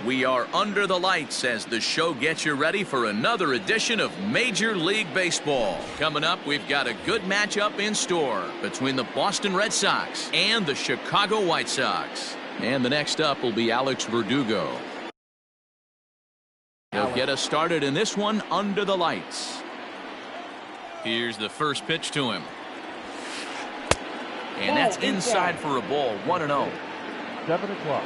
We are under the lights as the show gets you ready for another edition of Major League Baseball. Coming up, we've got a good matchup in store between the Boston Red Sox and the Chicago White Sox. And the next up will be Alex Verdugo. He'll get us started in this one under the lights. Here's the first pitch to him. And that's inside for a ball, 1-0. 7 o'clock.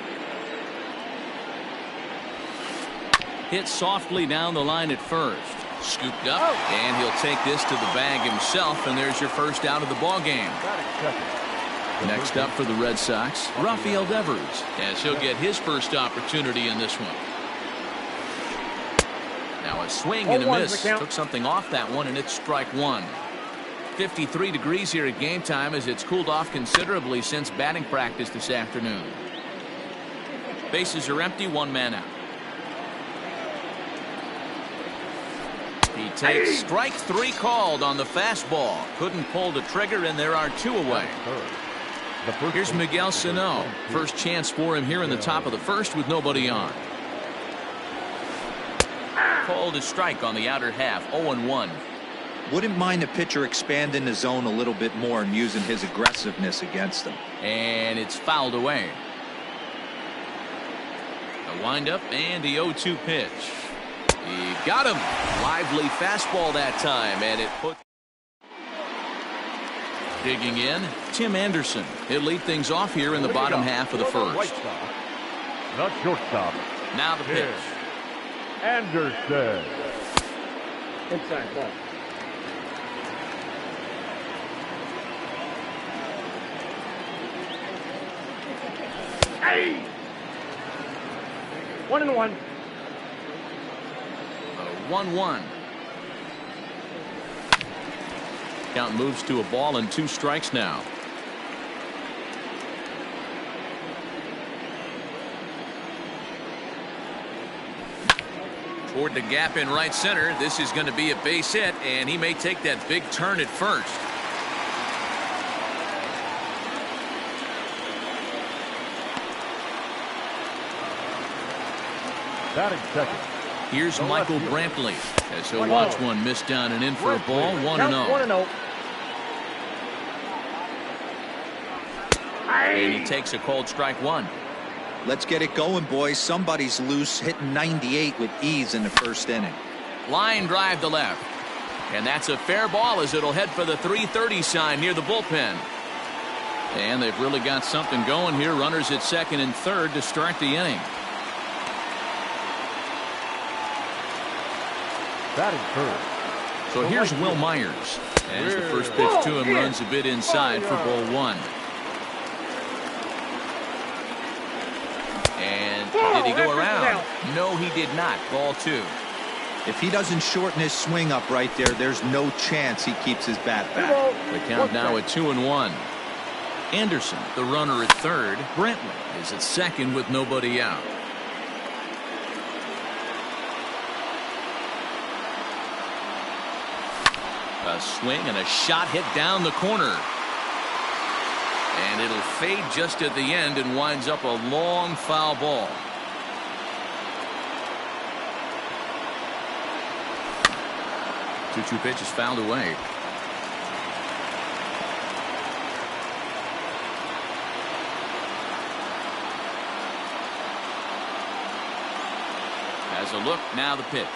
Hit softly down the line at first. Scooped up, and he'll take this to the bag himself, and there's your first out of the ball game. Next up for the Red Sox, Rafael Devers, as he'll get his first opportunity in this one. Now a swing and a miss. Took something off that one, and it's strike one. 53 degrees here at game time as it's cooled off considerably since batting practice this afternoon. Bases are empty, one man out. He takes strike three called on the fastball. Couldn't pull the trigger, and there are two away. Here's Miguel Sano. First chance for him here in the top of the first with nobody on. Called a strike on the outer half, 0-1. Wouldn't mind the pitcher expanding the zone a little bit more and using his aggressiveness against them. And it's fouled away. The windup and the 0-2 pitch. He got him. Lively fastball that time, and it put. Digging in, Tim Anderson. He'll lead things off here in the bottom half of the first. Not shortstop. Now the pitch. Anderson. Inside ball. Hey. 1-1. 1-1. Count moves to a ball and 2 strikes now. Toward the gap in right center. This is going to be a base hit, and he may take that big turn at first. Batting second. Here's Michael Brantley as he'll watch one miss down and in for a ball, 1-0. And he takes a cold strike one. Let's get it going, boys. Somebody's loose, hitting 98 with ease in the first inning. Line drive to left. And that's a fair ball as it'll head for the 330 sign near the bullpen. And they've really got something going here. Runners at second and third to start the inning. Batting first. So here's Will Myers. As the first pitch to him runs a bit inside for ball one. And did he go around? No, he did not. Ball two. If he doesn't shorten his swing up right there, there's no chance he keeps his bat back. The count now at 2-1. Anderson, the runner at third. Brantley is at second with nobody out. A swing and a shot hit down the corner. And it'll fade just at the end and winds up a long foul ball. Two pitches fouled away. Has a look, now the pitch.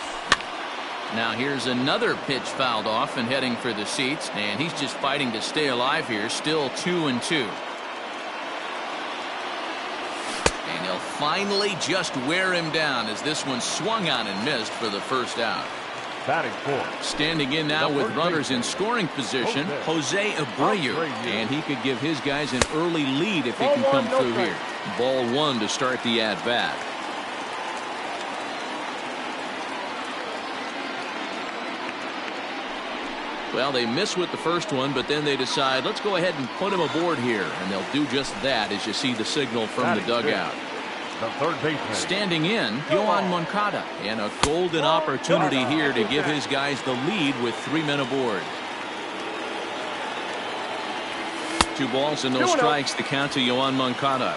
Now here's another pitch fouled off and heading for the seats, and he's just fighting to stay alive here. Still 2-2. And he'll finally just wear him down as this one swung on and missed for the first out. Batting fourth. Standing in now with runners in scoring position, Jose Abreu, and he could give his guys an early lead if he can come through here. Ball one to start the at bat. Well, they miss with the first one, but then they decide, let's go ahead and put him aboard here. And they'll do just that as you see the signal from the dugout. The third baseman. Standing in, Yoan Moncada. And a golden opportunity here to give his guys the lead with 3 men aboard. 2 balls and no strikes. The count to Yoan Moncada.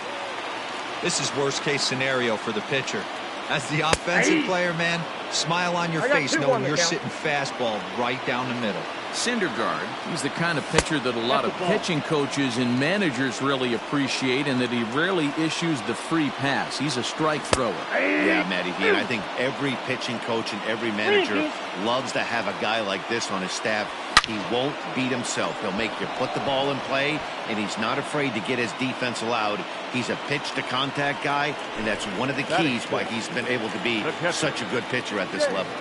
This is worst case scenario for the pitcher. As the offensive player, man, smile on your face knowing you're sitting fastball right down the middle. Syndergaard, he's the kind of pitcher that a lot of pitching coaches and managers really appreciate, and that he rarely issues the free pass. He's a strike thrower. Yeah, Matty V, and I think every pitching coach and every manager loves to have a guy like this on his staff. He won't beat himself. He'll make you put the ball in play, and he's not afraid to get his defense allowed. He's a pitch-to-contact guy, and that's one of the keys why he's been able to be such a good pitcher at this level.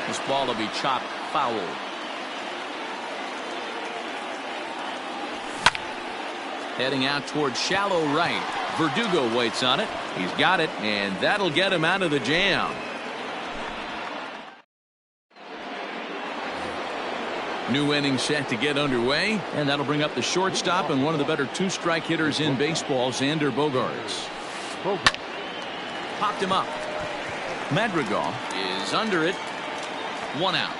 This ball will be chopped foul. Heading out towards shallow right. Verdugo waits on it. He's got it, and that'll get him out of the jam. New inning set to get underway, and that'll bring up the shortstop and one of the better two-strike hitters in baseball, Xander Bogaerts. Popped him up. Madrigal is under it. 1 out.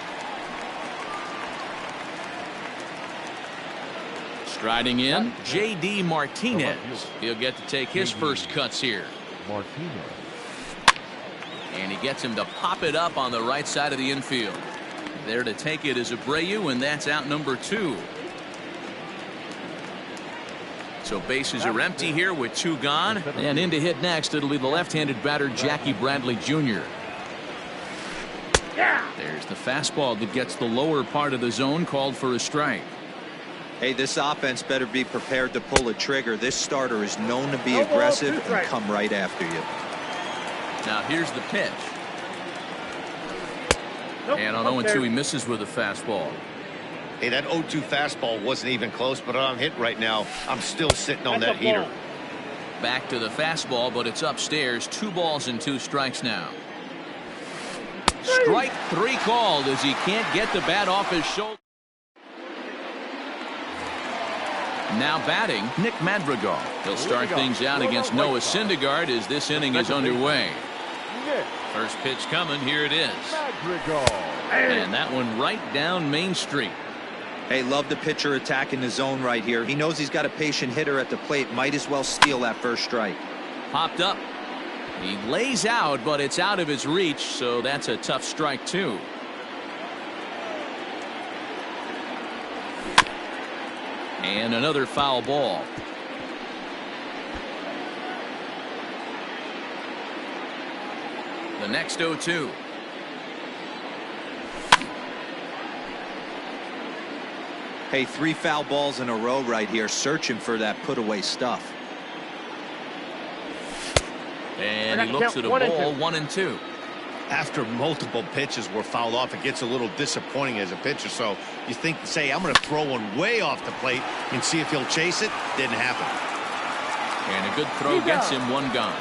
Striding in, J.D. Martinez. He'll get to take his first cuts here. And he gets him to pop it up on the right side of the infield. There to take it is Abreu, and that's out number 2. So bases are empty here with 2 gone, and in to hit next it'll be the left-handed batter Jackie Bradley Jr. There's the fastball that gets the lower part of the zone, called for a strike. Hey, this offense better be prepared to pull a trigger. This starter is known to be aggressive and come right after you. Now here's the pitch. And on 0-2 he misses with a fastball. Hey, that 0-2 fastball wasn't even close, but I'm hit right now. I'm still sitting on that heater. Back to the fastball, but it's upstairs. 2 balls and 2 strikes now. Strike 3 called as he can't get the bat off his shoulder. Now batting, Nick Madrigal. He'll start things out against Noah Syndergaard as this inning is underway. First pitch coming. Here it is. And that one right down Main Street. Hey, love the pitcher attacking the zone right here. He knows he's got a patient hitter at the plate. Might as well steal that first strike. Popped up. He lays out, but it's out of his reach, so that's a tough strike too. And another foul ball. The next 0-2. Hey, 3 foul balls in a row right here, searching for that put away stuff. And he looks at a ball, 1-2. After multiple pitches were fouled off, it gets a little disappointing as a pitcher. So you think, say, I'm going to throw one way off the plate and see if he'll chase it. Didn't happen. And a good throw gets him 1 gone.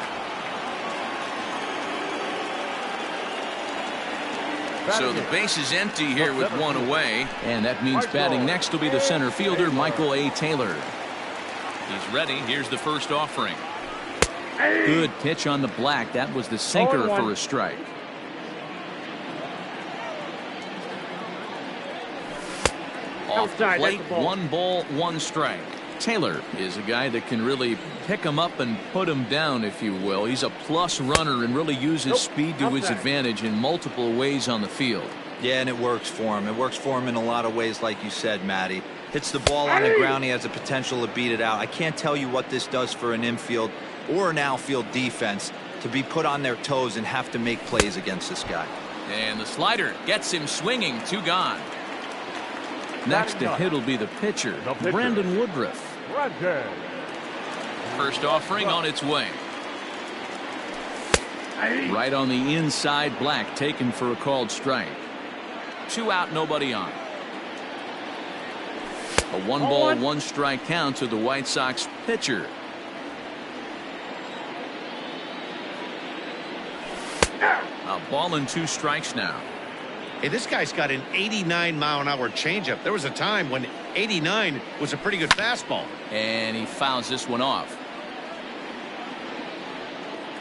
So the base is empty here with 1 away, and that means batting next will be the center fielder, Michael A. Taylor. He's ready. Here's the first offering. Good pitch on the black. That was the sinker for a strike. Off the plate, 1 ball, 1 strike. Taylor is a guy that can really pick him up and put him down, if you will. He's a plus runner and really uses speed to his advantage in multiple ways on the field. Yeah, and it works for him. It works for him in a lot of ways, like you said, Matty. Hits the ball on the ground. He has the potential to beat it out. I can't tell you what this does for an infield or an outfield defense to be put on their toes and have to make plays against this guy. And the slider gets him swinging. 2 gone. Next to hit will be the pitcher, Brandon Woodruff. First offering on its way. Right on the inside, black, taken for a called strike. 2 out, nobody on. A 1 ball, 1 strike count to the White Sox pitcher. A ball and 2 strikes now. Hey, this guy's got an 89-mile-an-hour changeup. There was a time when 89 was a pretty good fastball. And he fouls this one off.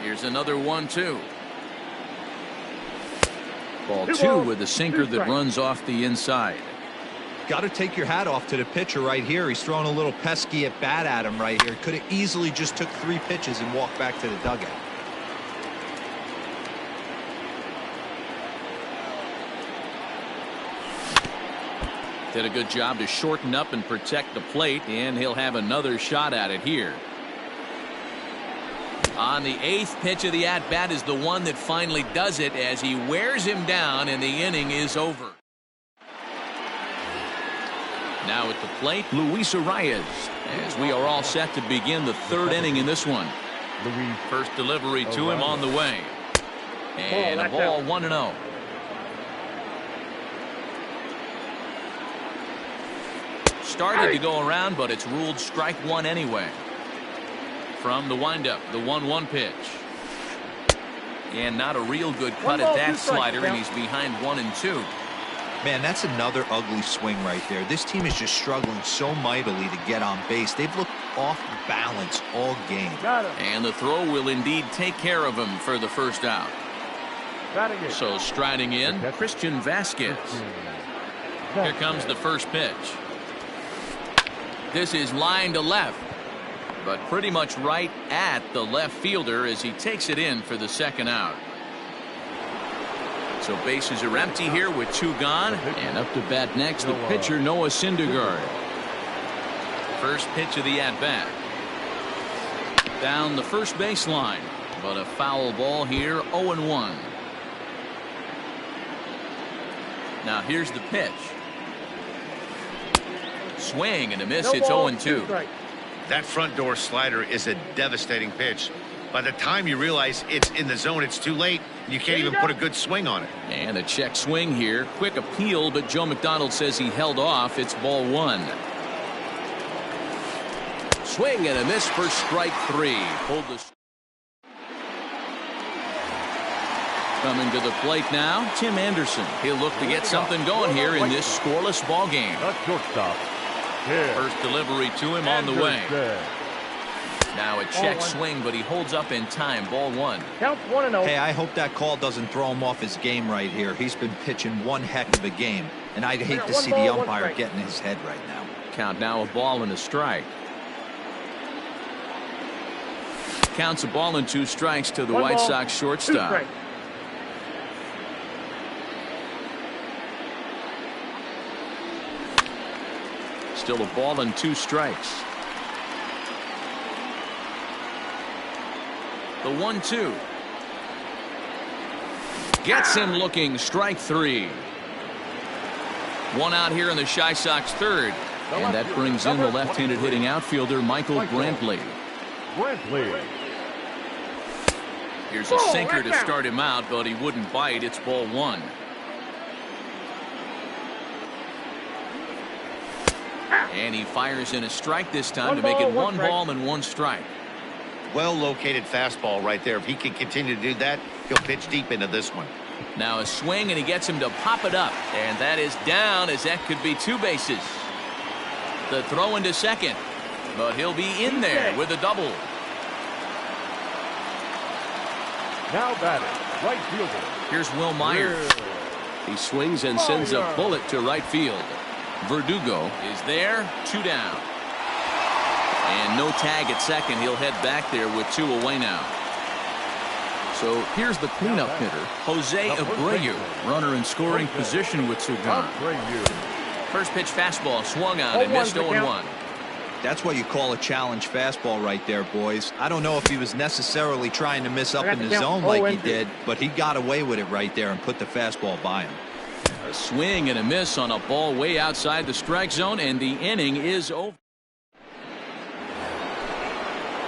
Here's another 1-2. Ball 2 with a sinker that runs off the inside. Got to take your hat off to the pitcher right here. He's throwing a little pesky at bat at him right here. Could have easily just took 3 pitches and walked back to the dugout. Did a good job to shorten up and protect the plate, and he'll have another shot at it here. On the 8th pitch of the at-bat is the one that finally does it as he wears him down, and the inning is over. Now at the plate, Luis Arias, as we are all set to begin the 3rd inning in this one. First delivery to him on the way. And a ball 1-0. Started to go around, but it's ruled strike one anyway. From the windup, the 1-1 pitch. And not a real good cut at that slider, and he's behind 1-2. Man, that's another ugly swing right there. This team is just struggling so mightily to get on base. They've looked off balance all game. And the throw will indeed take care of him for the first out. So striding in, Christian Vasquez. Here comes the first pitch. This is line to left, but pretty much right at the left fielder as he takes it in for the second out. So bases are empty here with 2 gone, and up to bat next the pitcher Noah Syndergaard. First pitch of the at-bat. Down the first baseline, but a foul ball here, 0-1. Now here's the pitch. Swing and a miss. It's 0-2. That front door slider is a devastating pitch. By the time you realize it's in the zone, it's too late. You can't even put a good swing on it. And a check swing here. Quick appeal, but Joe McDonald says he held off. It's ball 1. Swing and a miss for strike 3. Pulled the. Coming to the plate now, Tim Anderson. He'll look to get something going here in this scoreless ball game. Shortstop. First delivery to him on the way. Now a check swing, but he holds up in time. Ball 1. Count 1-0. Hey, I hope that call doesn't throw him off his game right here. He's been pitching one heck of a game, and I'd hate to see the umpire get in his head right now. Count now a ball and a strike. Counts a ball and 2 strikes to the White Sox shortstop. Still a ball and 2 strikes. The 1-2. Gets him looking. Strike 3. 1 out here in the Chi Sox 3rd. And that brings in the left-handed hitting outfielder Michael Brantley. Here's a sinker to start him out, but he wouldn't bite. It's ball 1. And he fires in a strike this time to make it 1 ball and 1 strike. Well located fastball right there. If he can continue to do that, he'll pitch deep into this one. Now a swing, and he gets him to pop it up, and that is down, as that could be 2 bases. The throw into second, but he'll be in there with a double. Now batting, right fielder. Here's Will Myers. He swings and sends a bullet to right field. Verdugo is there. 2 down. And no tag at second. He'll head back there with 2 away now. So here's the cleanup hitter, Jose Abreu. Runner in scoring position with 2 gone. First pitch fastball swung on and missed 0-1. That's what you call a challenge fastball right there, boys. I don't know if he was necessarily trying to miss up in the zone like he did, but he got away with it right there and put the fastball by him. A swing and a miss on a ball way outside the strike zone, and the inning is over.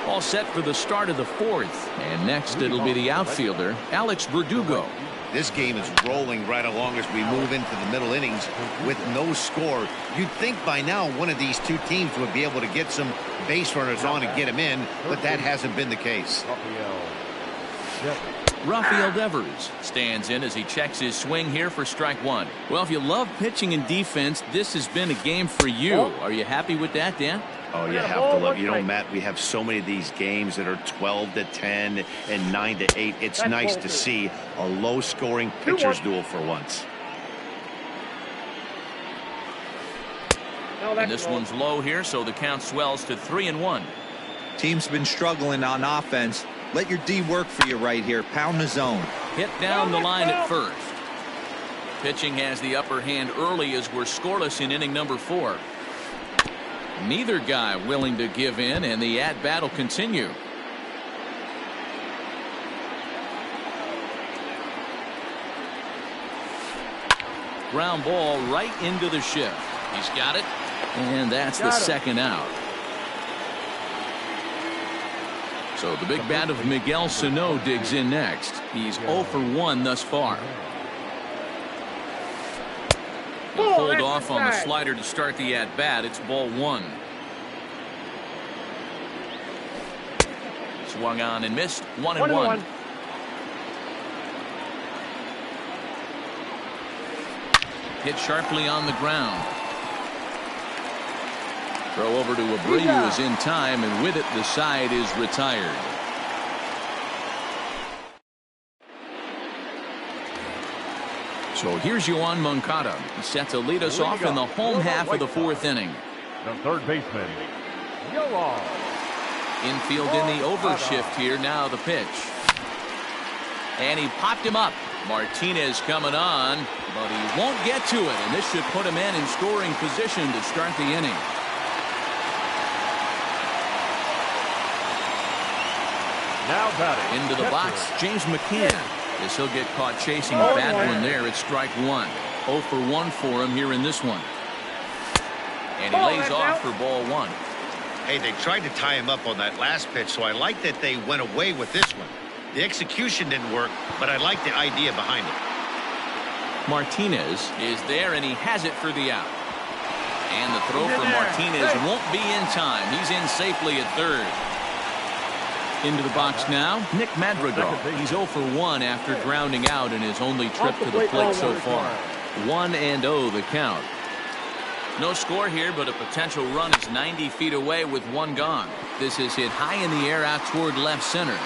All set for the start of the 4th, and next it'll be the outfielder Alex Verdugo. This game is rolling right along as we move into the middle innings with no score. You'd think by now one of these 2 teams would be able to get some base runners on and get them in, but that hasn't been the case. Rafael Devers stands in as he checks his swing here for strike 1. Well, if you love pitching and defense, this has been a game for you. Are you happy with that, Dan? Oh, you have to love. You know, Matt, we have so many of these games that are 12-10 and 9-8. It's nice to see a low-scoring pitcher's duel for once. And this one's low here, so the count swells to 3-1. Team's been struggling on offense. Let your D work for you right here. Pound the zone. Hit down the line at first. Pitching has the upper hand early as we're scoreless in inning number 4. Neither guy willing to give in, and the at-bat will continue. Ground ball right into the shift. He's got it, and that's the second out. So the big bat of Miguel Sano digs in next. He's 0 for 1 thus far. He'll hold off on the slider to start the at-bat. It's ball 1. Swung on and missed. 1-1. Hit sharply on the ground. Throw over to Abreu is in time, and with it the side is retired. So here's Yoan Moncada. He's set to lead us off in the home half of the 4th inning. The third baseman, Yoan. Infield in the overshift here. Now the pitch. And he popped him up. Martinez coming on, but he won't get to it, and this should put him in scoring position to start the inning. Now batting. Into the box, James McCann. As he'll get caught chasing a bad one there. It's strike 1. 0 for 1 for him here in this one. And he lays off for ball 1. Hey, they tried to tie him up on that last pitch, so I like that they went away with this one. The execution didn't work, but I like the idea behind it. Martinez is there, and he has it for the out. And the throw from Martinez won't be in time. He's in safely at third. Into the box now, Nick Madrigal. He's 0 for 1 after grounding out in his only trip to the plate so far. 1-0 the count. No score here, but a potential run is 90 feet away with 1 gone. This is hit high in the air out toward left center.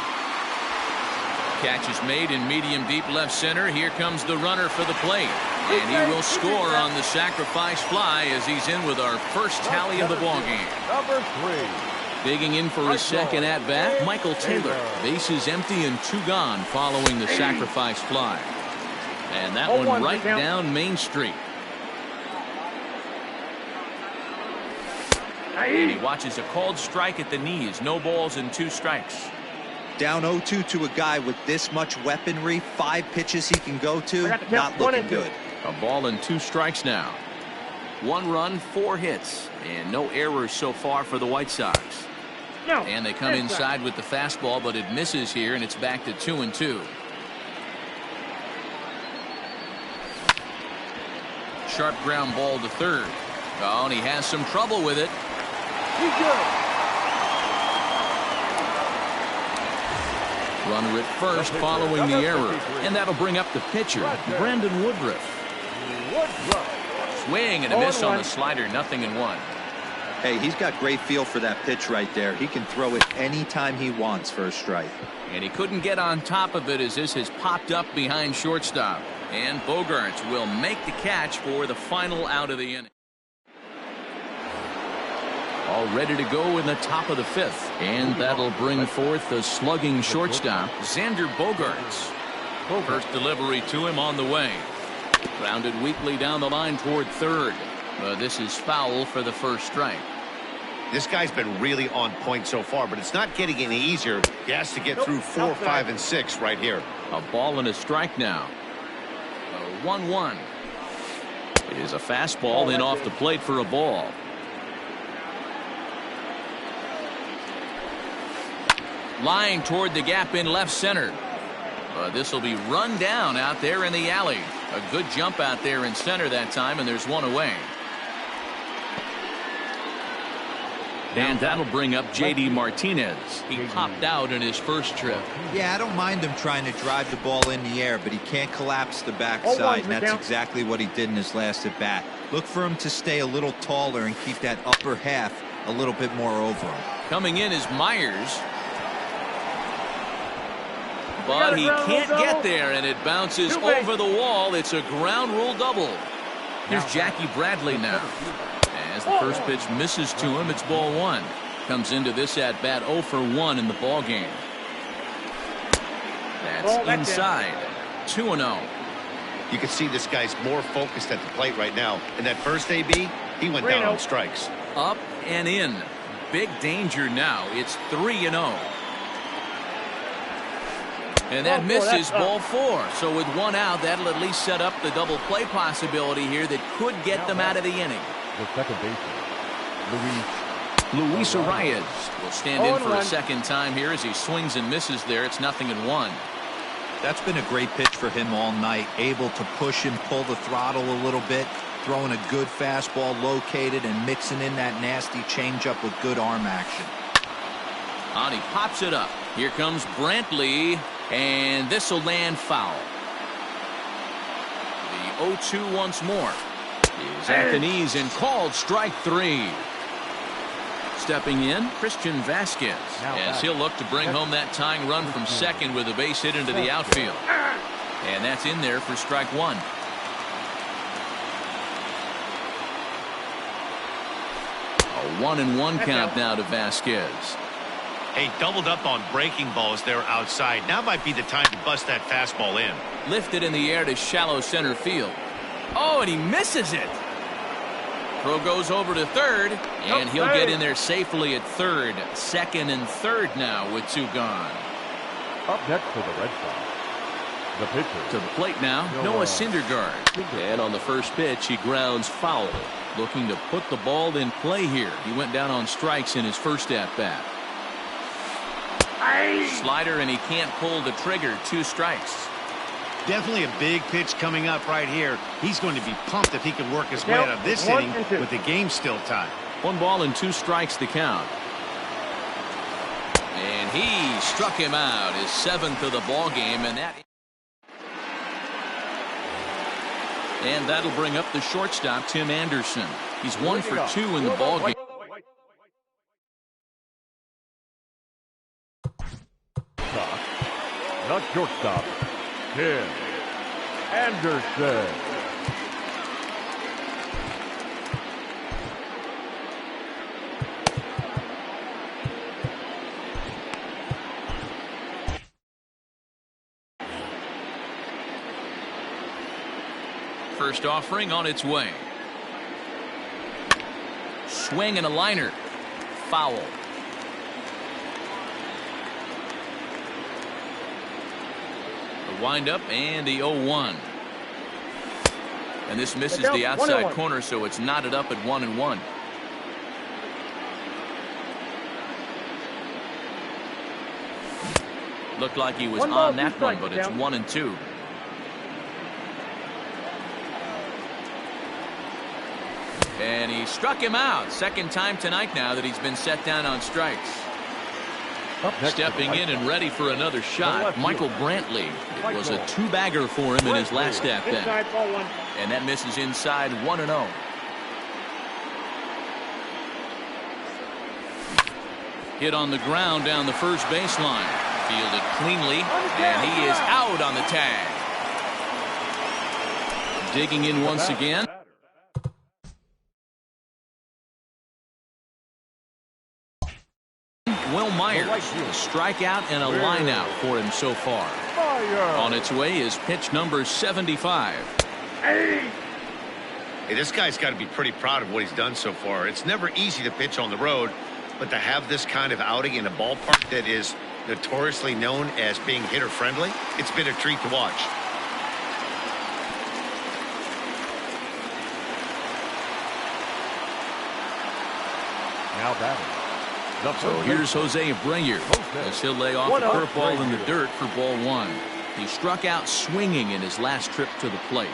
Catch is made in medium deep left center. Here comes the runner for the plate. And he will score on the sacrifice fly as he's in with our first tally of the ballgame. Number 3. Digging in for his second at-bat, Michael Taylor. Bases empty and 2 gone following the sacrifice fly. And that one right down Main Street. And he watches a called strike at the knees. No balls and 2 strikes. Down 0-2 to a guy with this much weaponry, 5 pitches he can go to, not looking good. A ball and 2 strikes now. 1 run, 4 hits, and no errors so far for the White Sox. And they come inside with the fastball, but it misses here, and it's back to 2-2. Sharp ground ball to third. Oh, and he has some trouble with it. Runner at first following the error, and that'll bring up the pitcher, Brandon Woodruff. Swing and a miss on the slider, 0-1. Hey, he's got great feel for that pitch right there. He can throw it anytime he wants for a strike. And he couldn't get on top of it as this has popped up behind shortstop. And Bogaerts will make the catch for the final out of the inning. All ready to go in the top of the 5th. And that'll bring forth the slugging shortstop, Xander Bogaerts. First delivery to him on the way. Grounded weakly down the line toward third. But this is foul for the first strike. This guy's been really on point so far, but it's not getting any easier. He has to get through 4, 5, and 6 right here. A ball and a strike now. 1-1. It is a fastball in off the plate for a ball. Line toward the gap in left center. This will be run down out there in the alley. A good jump out there in center that time, and there's 1 away. And that'll bring up J.D. Martinez. He popped out in his first trip. Yeah, I don't mind him trying to drive the ball in the air, but he can't collapse the backside, and that's exactly what he did in his last at bat. Look for him to stay a little taller and keep that upper half a little bit more over him. Coming in is Myers. But he can't get there, and it bounces over the wall. It's a ground rule double. Here's Jackie Bradley now. As the first pitch misses to him, it's ball 1. Comes into this at bat 0 for 1 in the ball game. That's inside. 2-0. You can see this guy's more focused at the plate right now. And that first AB, he went down on strikes. Up and in. Big danger now. It's 3-0. And that misses ball 4. So with one out, that'll at least set up the double play possibility here that could get them out of the inning. The second baseman, Luis Arias will stand in for a second time here as he swings and misses there. It's 0-1. That's been a great pitch for him all night. Able to push and pull the throttle a little bit. Throwing a good fastball located and mixing in that nasty changeup with good arm action. And he pops it up. Here comes Brantley. And this will land foul. The 0-2 once more. Is at the knees and called strike 3. Stepping in, Christian Vasquez, as he'll look to bring home that tying run from second with a base hit into the outfield. And that's in there for strike 1. A 1-1 count now to Vasquez. Hey, doubled up on breaking balls there outside. Now might be the time to bust that fastball in. Lifted in the air to shallow center field. Oh, and he misses it. Throw goes over to third, and he'll get in there safely at third. Second and third now with 2 gone. up next for the Red Sox, the pitcher. To the plate now, Noah Syndergaard. And on the first pitch, he grounds foul. Looking to put the ball in play here. He went down on strikes in his first at-bat. Slider, and he can't pull the trigger. 2 strikes. Definitely a big pitch coming up right here. He's going to be pumped if he can work his way out of this inning with the game still tied. 1 ball and 2 strikes the count. And he struck him out, his 7th of the ball game, and that'll bring up the shortstop, Tim Anderson. He's 1 for 2 in the ball game. Not shortstop, Tim Anderson. First offering on its way. Swing and a liner. Foul. The windup and the 0-1. And this misses the outside corner, so it's knotted up at 1-1. Looked like he was on that one, but it's 1-2. And he struck him out. Second time tonight now that he's been set down on strikes. Stepping in and ready for another shot, Michael Brantley. It was a 2-bagger for him in his last at-bat. And that misses inside 1-0. Hit on the ground down the first baseline. Fielded cleanly, and he is out on the tag. Digging in once again. Will Myers, a strikeout and a lineout for him so far. On its way is pitch number 75. Hey, this guy's got to be pretty proud of what he's done so far. It's never easy to pitch on the road, but to have this kind of outing in a ballpark that is notoriously known as being hitter-friendly, it's been a treat to watch. Now batting. So here's Jose Abreu as he'll lay off a curveball in the dirt for ball 1. He struck out swinging in his last trip to the plate.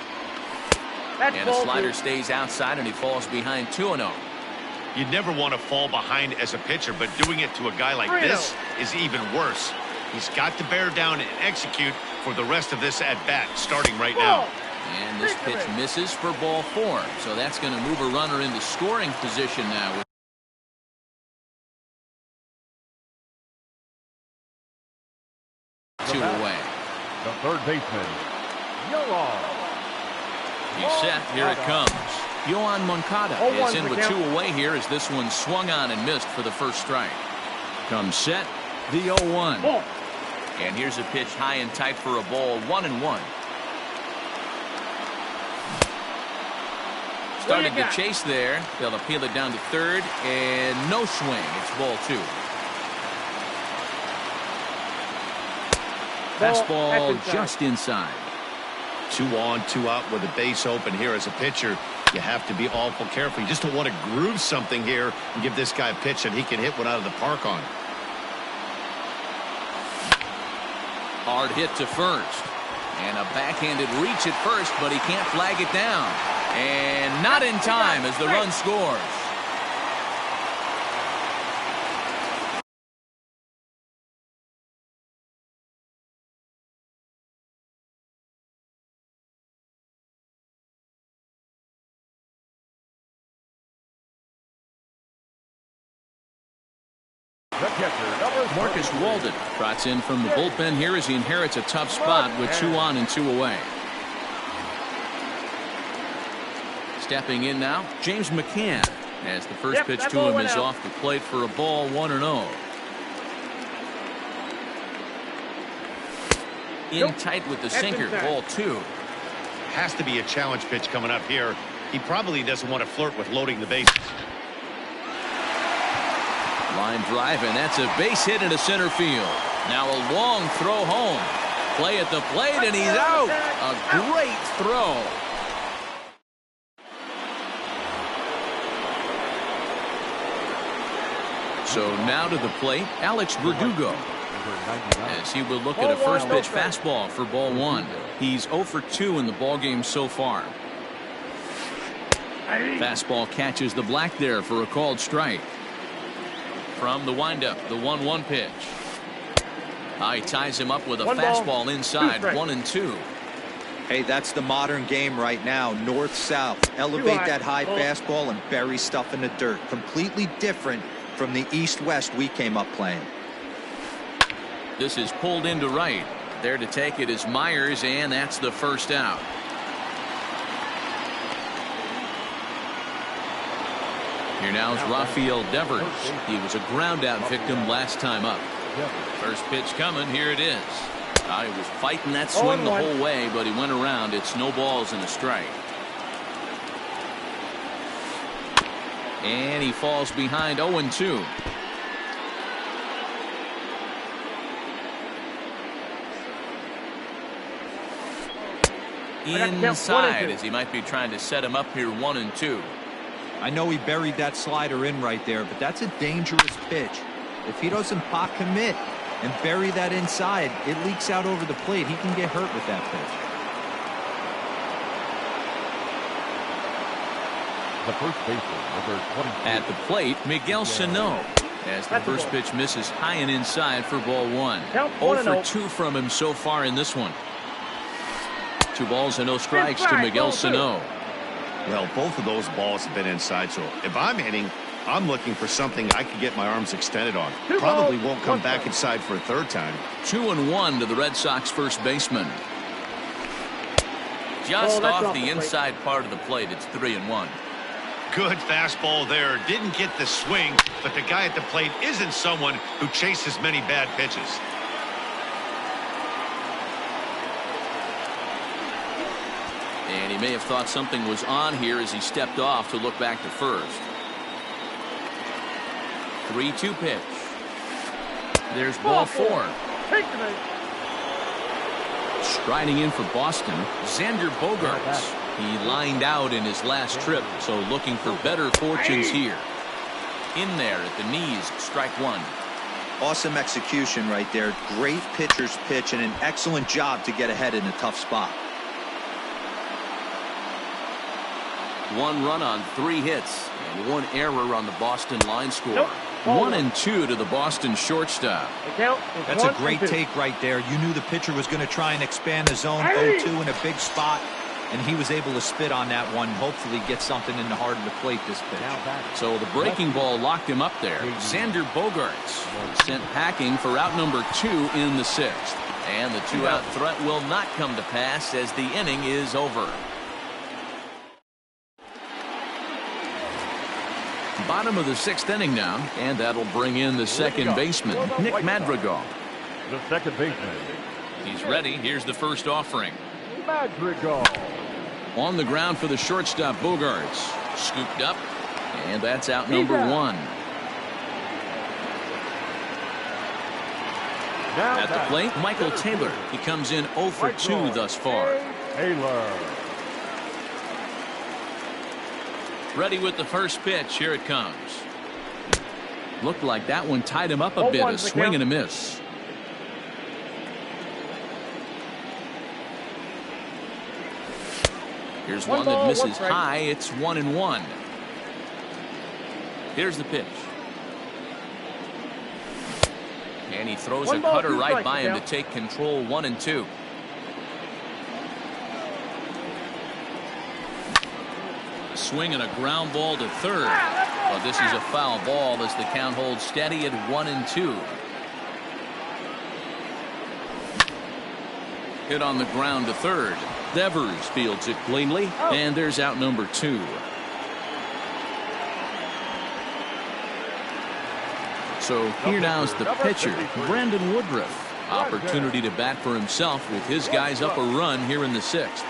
And a slider stays outside, and he falls behind 2-0. You'd never want to fall behind as a pitcher, but doing it to a guy like this is even worse. He's got to bear down and execute for the rest of this at-bat, starting right now. And this pitch misses for ball 4. So that's going to move a runner into scoring position now. 2 away. The third baseman, Yoan. He's set. Here it comes. Yoan Moncada is in with 2 away here as this one swung on and missed for the first strike. Comes set. The 0-1. And here's a pitch high and tight for a ball. 1-1. started to chase there. They'll appeal it down to third, and no swing. It's ball 2. Fastball just inside. 2 on, 2 out with a base open here. As a pitcher, you have to be awful careful. You just don't want to groove something here and give this guy a pitch that he can hit one out of the park on. Hard hit to first. And a backhanded reach at first, but he can't flag it down. And not in time as the run scores. Marcus Walden trots in from the bullpen here as he inherits a tough spot with 2 on and 2 away. Stepping in now, James McCann, as the first pitch to him is off the plate for a ball 1-0. In tight with the sinker, ball 2. Has to be a challenge pitch coming up here. He probably doesn't want to flirt with loading the bases. Line drive, and that's a base hit into center field. Now a long throw home. Play at the plate, and he's out. A great throw. So now to the plate, Alex Verdugo, as he will look at a first pitch fastball for ball 1. He's 0 for 2 in the ballgame so far. Fastball catches the black there for a called strike. From the windup, the 1-1 pitch. He ties him up with a fastball inside, 1-2. Hey, that's the modern game right now. North-south. Elevate that high fastball and bury stuff in the dirt. Completely different from the east-west we came up playing. This is pulled into right. There to take it is Myers, and that's the first out. Here now is Rafael Devers. He was a ground out victim last time up. First pitch coming. Here it is. He was fighting that swing the whole way, but he went around. It's no balls and a strike. And he falls behind 0-2. Inside as he might be trying to set him up here, 1-2. I know he buried that slider in right there, but that's a dangerous pitch. If he doesn't pop commit and bury that inside, it leaks out over the plate. He can get hurt with that pitch. The first baseman, number 22. At the plate, Miguel Sano, as the first pitch misses high and inside for ball 1. 0 for 2 from him so far in this one. 2 balls and no strikes to Miguel Sano. Well, both of those balls have been inside, so if I'm hitting, I'm looking for something I can get my arms extended on. Probably won't come back inside for a third time. 2-1 to the Red Sox first baseman. Just off the inside part of the plate, it's 3-1. Good fastball there. Didn't get the swing, but the guy at the plate isn't someone who chases many bad pitches. And he may have thought something was on here as he stepped off to look back to first. 3-2 pitch. There's ball 4. Striding in for Boston, Xander Bogaerts. He lined out in his last trip, so looking for better fortunes here. In there at the knees, strike 1. Awesome execution right there. Great pitcher's pitch and an excellent job to get ahead in a tough spot. 1 run on 3 hits and 1 error on the Boston line score. 1-2 to the Boston shortstop. That's a great take right there. You knew the pitcher was going to try and expand the zone. 0-2 in a big spot, and he was able to spit on that one. Hopefully get something in the heart of the plate this pitch. So the breaking ball locked him up there. Xander Bogaerts sent packing for out number 2 in the 6th. And the 2-out threat will not come to pass as the inning is over. Bottom of the 6th inning now, and that'll bring in the second baseman, Nick Madrigal. The second baseman. He's ready. Here's the first offering. Madrigal. On the ground for the shortstop, Bogaerts. Scooped up, and that's out number one. At the plate, Michael Taylor. He comes in 0 for 2 thus far. Taylor. Ready with the first pitch. Here it comes. Looked like that one tied him up a bit. A swing and a miss. Here's one that misses high. It's 1-1. Here's the pitch. And he throws a cutter right by him to take control. 1-2. Swing and a ground ball to third. But this is a foul ball as the count holds steady at 1-2. Hit on the ground to third. Devers fields it cleanly, and there's out number 2. So here now's the pitcher, Brandon Woodruff. Opportunity to bat for himself with his guys up a run here in the 6th.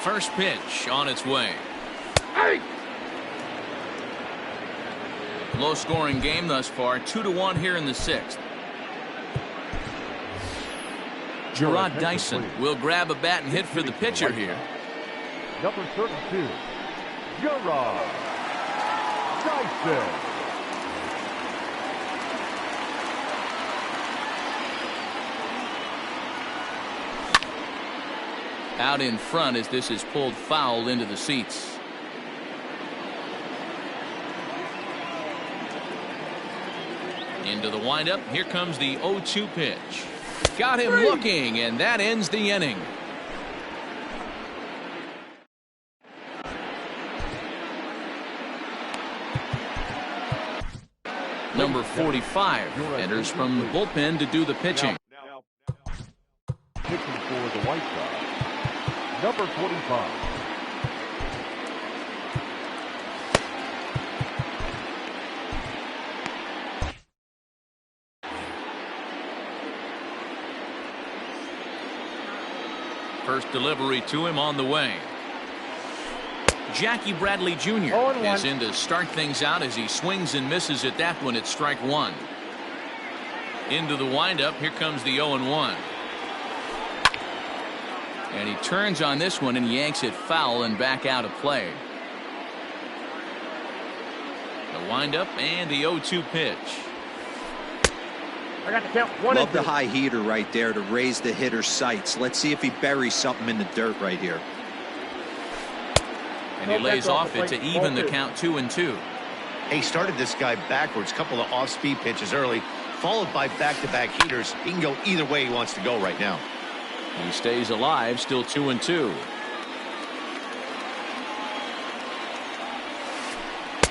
First pitch on its way. Low scoring game thus far, 2-1 here in the 6th. Gerard Dyson will grab a bat and hit for the pitcher here. Number 32, Gerard Dyson. Out in front as this is pulled foul into the seats. Into the windup. Here comes the 0-2 pitch. Got him looking, and that ends the inning. Number 45 enters from the bullpen to do the pitching. Now, pitching for the White Sox, number 45. First delivery to him on the way. Jackie Bradley Jr. is in to start things out as he swings and misses at that one at strike 1. Into the windup. Here comes the 0-1. And he turns on this one and yanks it foul and back out of play. The windup and the 0-2 pitch. I got the count. 1 Love and 2. the high heater right there to raise the hitter's sights. Let's see if he buries something in the dirt right here. And he lays off it to even the count 2-2. He started this guy backwards. Couple of off-speed pitches early, followed by back-to-back heaters. He can go either way he wants to go right now. He stays alive, still 2-2.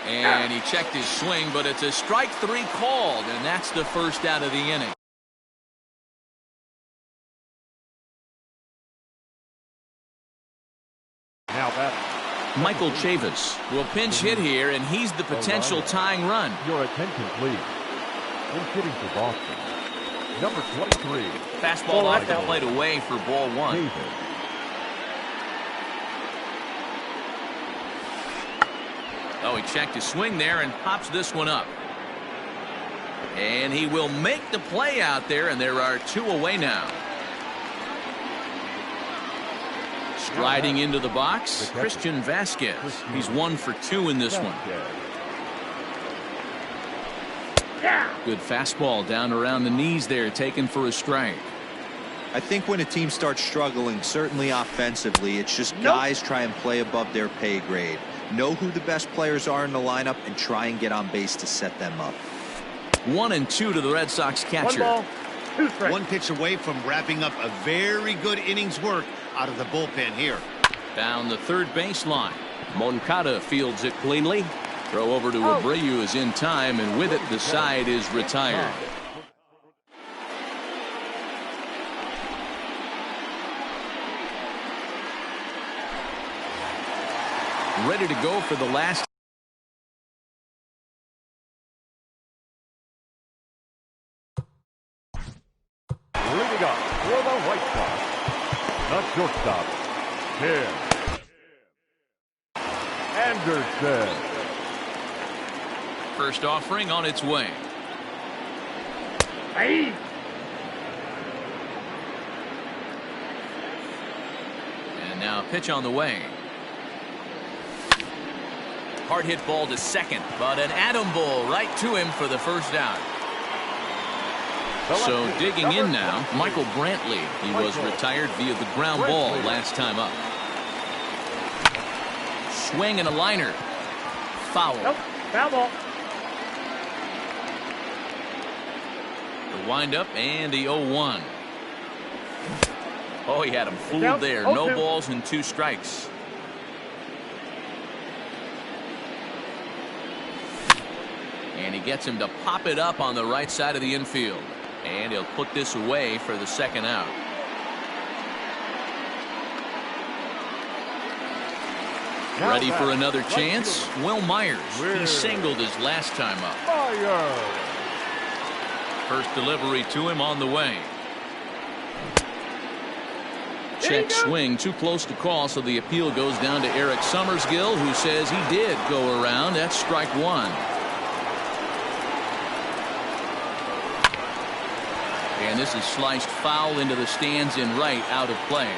And he checked his swing, but it's a strike 3 called, and that's the first out of the inning. Now batting, Michael Chavis will pinch hit here, and he's the potential tying run. your attention, please. In hitting for Boston, number 23. Fastball off the plate away for ball 1. David. Oh, he checked his swing there and pops this one up. And he will make the play out there, and there are 2 away now. Striding into the box, Christian Vasquez. He's 1 for 2 in this one. Good fastball down around the knees there, taken for a strike. I think when a team starts struggling, certainly offensively, it's just guys try and play above their pay grade. Know who the best players are in the lineup and try and get on base to set them up. 1-2 to the Red Sox catcher. 1 ball, 2 strikes. One pitch away from wrapping up a very good innings work out of the bullpen here. Down the third baseline. Moncada fields it cleanly. Throw over to Abreu is in time, and with it the side is retired. Ready to go for the last. Leading up for the White Sox, the shortstop, Tim Anderson. First offering on its way. Hey. And now pitch on the way. Hard hit ball to second, but an atom ball right to him for the first out. So digging in now, Michael Brantley. He was retired via the ground ball last time up. Swing and a liner. Foul. Nope. Foul ball. The windup and the 0-1. Oh, he had him fooled there. No balls and 2 strikes. And he gets him to pop it up on the right side of the infield. And he'll put this away for the second out. Ready for another chance? Will Myers. He singled his last time up. First delivery to him on the way. Check swing, too close to call, so the appeal goes down to Eric Summersgill, who says he did go around. That's strike 1. And this is sliced foul into the stands in right, out of play.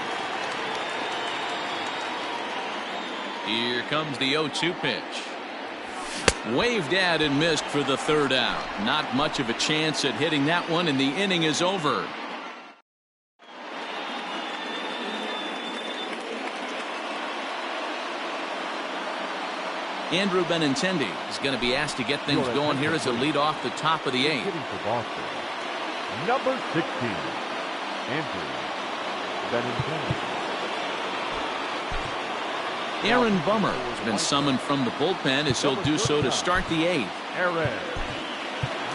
Here comes the 0-2 pitch. Waved at and missed for the third out. Not much of a chance at hitting that one, and the inning is over. Andrew Benintendi is going to be asked to get things going here as a lead off the top of the 8th. Number 16, Andrew Benintendi. Aaron Bummer has been summoned from the bullpen as he'll do so to start the 8th. Aaron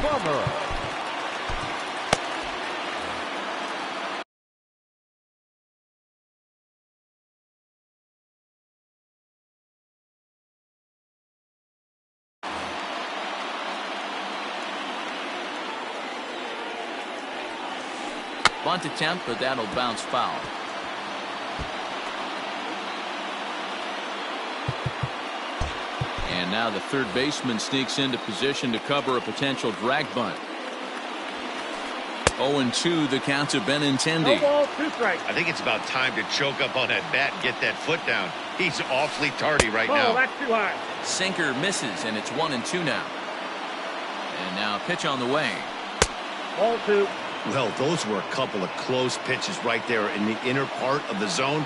Bummer. Bunt attempt, but that'll bounce foul. And now the third baseman sneaks into position to cover a potential drag bunt. 0-2 the count to Benintendi. No ball, 2 strikes. I think it's about time to choke up on that bat and get that foot down. He's awfully tardy right now. Oh, that's too high. Sinker misses, and it's 1-2 now. And now pitch on the way. Ball 2. Well, those were a couple of close pitches right there in the inner part of the zone.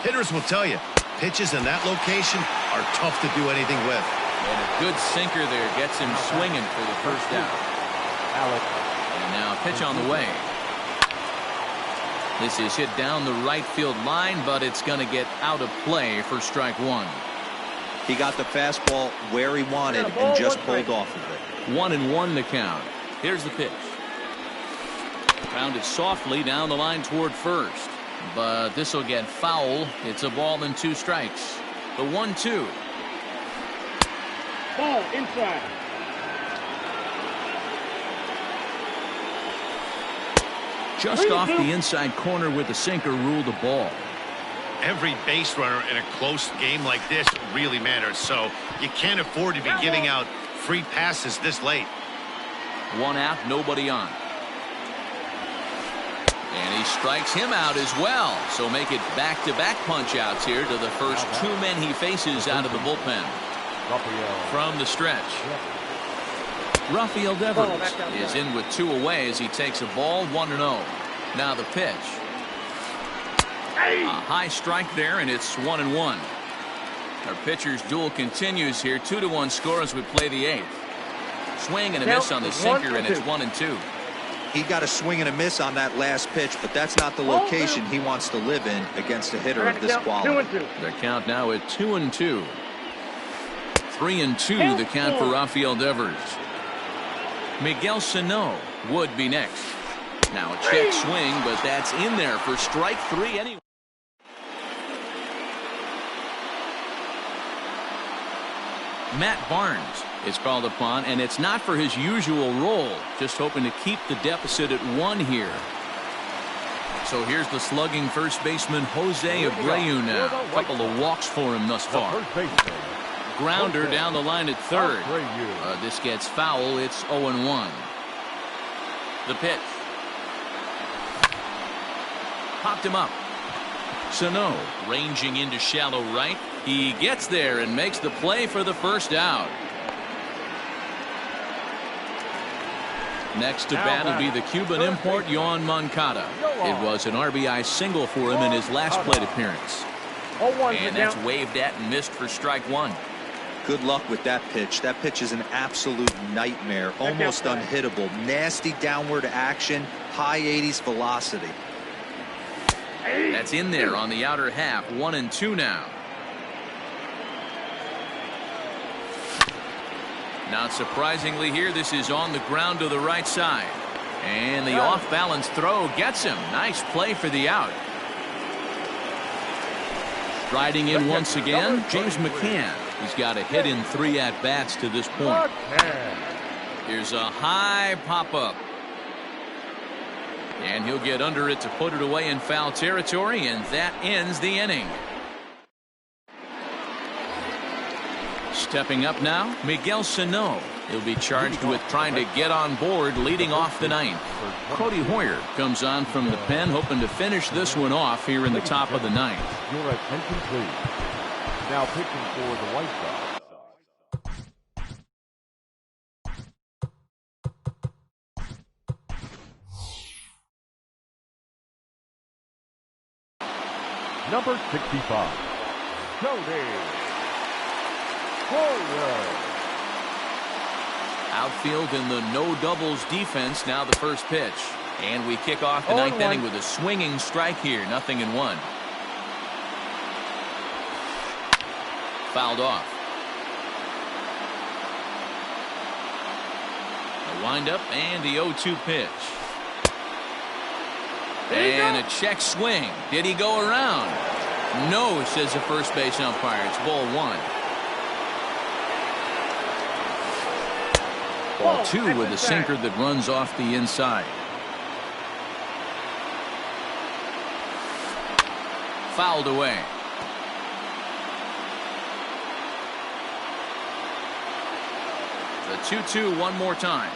Hitters will tell you, pitches in that location are tough to do anything with. And a good sinker there gets him swinging for the first out. And now pitch on the way. This is hit down the right field line, but it's going to get out of play for strike 1. He got the fastball where he wanted and just pulled off of it. 1-1 the count. Here's the pitch. Grounded softly down the line toward first, but this will get foul. It's a ball and 2 strikes. The 1-2. Ball inside. Just off the inside corner with the sinker ruled a ball. Every base runner in a close game like this really matters, so you can't afford to be giving out free passes this late. 1 out, nobody on. And he strikes him out as well. So make it back-to-back punch-outs here to the first 2 men he faces out of the bullpen. From the stretch. Rafael Devers is in with 2 away as he takes a ball 1-0. Now the pitch. A high strike there, and it's 1-1. Our pitcher's duel continues here. 2-1 score as we play the 8th. Swing and a miss on the sinker, and it's 1-2. He got a swing and a miss on that last pitch, but that's not the location he wants to live in against a hitter of this quality. The count now at 2-2. 3-2 the count for Rafael Devers. Miguel Sano would be next. Now a check swing, but that's in there for strike 3 anyway. Matt Barnes is called upon, and it's not for his usual role, just hoping to keep the deficit at 1 here. So here's the slugging first baseman Jose Abreu now. A couple of walks for him thus far. First baseman, grounder down the line at third. Abreu. This gets foul. It's 0-1. The pitch. Popped him up. Sano ranging into shallow right. He gets there and makes the play for the first out. Next to bat will be the Cuban import Yoan Moncada. It was an RBI single for him in his last plate appearance. And that's waved at and missed for strike one. Good luck with that pitch. That pitch is an absolute nightmare. Almost unhittable. Nasty downward action. High 80s velocity. That's in there on the outer half. 1-2 now. Not surprisingly here, this is on the ground to the right side. And the off-balance throw gets him. Nice play for the out. Striding in once again, James McCann. He's got a hit in 3 at-bats to this point. Here's a high pop-up. And he'll get under it to put it away in foul territory, and that ends the inning. Stepping up now, Miguel Sano. He'll be charged with trying to get on board leading off the ninth. Cody Hoyer comes on from the pen, hoping to finish this one off here in the top of the ninth. Your attention, please. Now pitching for the White Sox. Number 65, Cody Hoyer. Outfield in the no doubles defense. Now the first pitch. And we kick off the ninth inning with a swinging strike here. 0-1. Fouled off. A windup and the 0-2 pitch. And a check swing. Did he go around? No, says the first base umpire. It's ball 1. Ball 2 with a sinker that runs off the inside. Fouled away. The 2-2 one more time.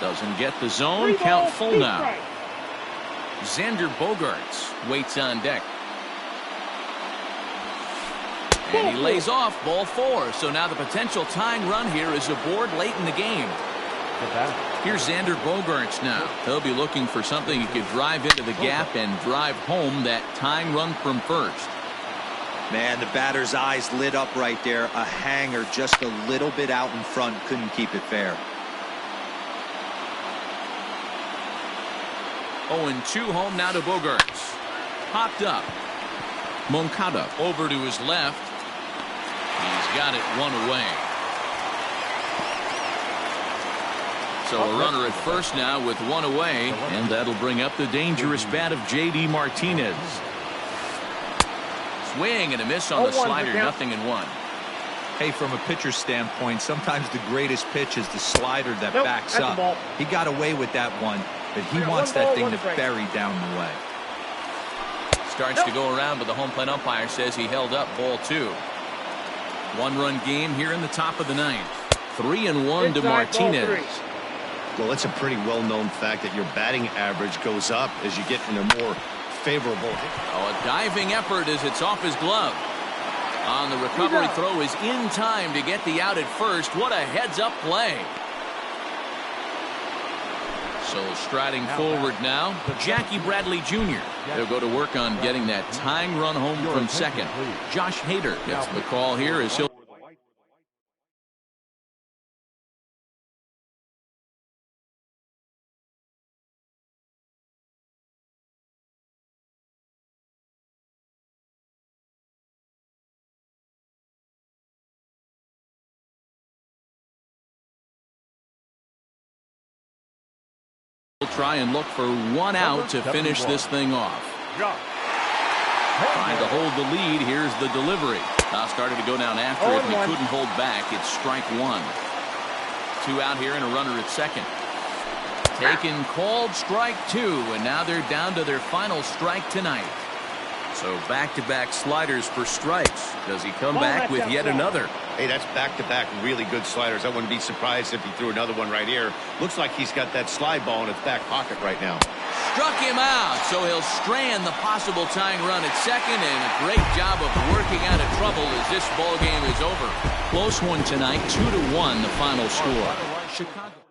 Doesn't get the zone. Count full now. Xander Bogaerts waits on deck. And he lays off ball 4. So now the potential tying run here is aboard late in the game. Here's Xander Bogaerts now. He'll be looking for something he could drive into the gap and drive home that tying run from first. Man, the batter's eyes lit up right there. A hanger just a little bit out in front. Couldn't keep it fair. 0-2 home now to Bogaerts. Popped up. Moncada over to his left. He's got it one away. So a runner at first now with one away, and that'll bring up the dangerous bat of J.D. Martinez. Swing and a miss on the slider. 0-1. Hey, from a pitcher's standpoint, sometimes the greatest pitch is the slider that backs up. He got away with that one, but he wants that thing to bury down the way. Starts to go around, but the home plate umpire says he held up ball 2. One-run game here in the top of the ninth. 3-1 to Martinez. Well, it's a pretty well-known fact that your batting average goes up as you get in a more favorable. A diving effort as it's off his glove. On the recovery throw is in time to get the out at first. What a heads-up play. So striding forward now, Jackie Bradley Jr. They'll go to work on getting that tying run home from second. Josh Hader gets the call here as he'll. Try and look for one out to finish this thing off. Trying to hold the lead. Here's the delivery. Now started to go down after it, and he couldn't hold back. It's strike 1. 2 out here and a runner at second. Taken, called strike 2, and now they're down to their final strike tonight. So back-to-back sliders for strikes. Does he come back with yet another? Hey, that's back-to-back really good sliders. I wouldn't be surprised if he threw another one right here. Looks like he's got that slide ball in his back pocket right now. Struck him out, so he'll strand the possible tying run at second, and a great job of working out of trouble as this ball game is over. Close one tonight, 2-1 the final score. Chicago.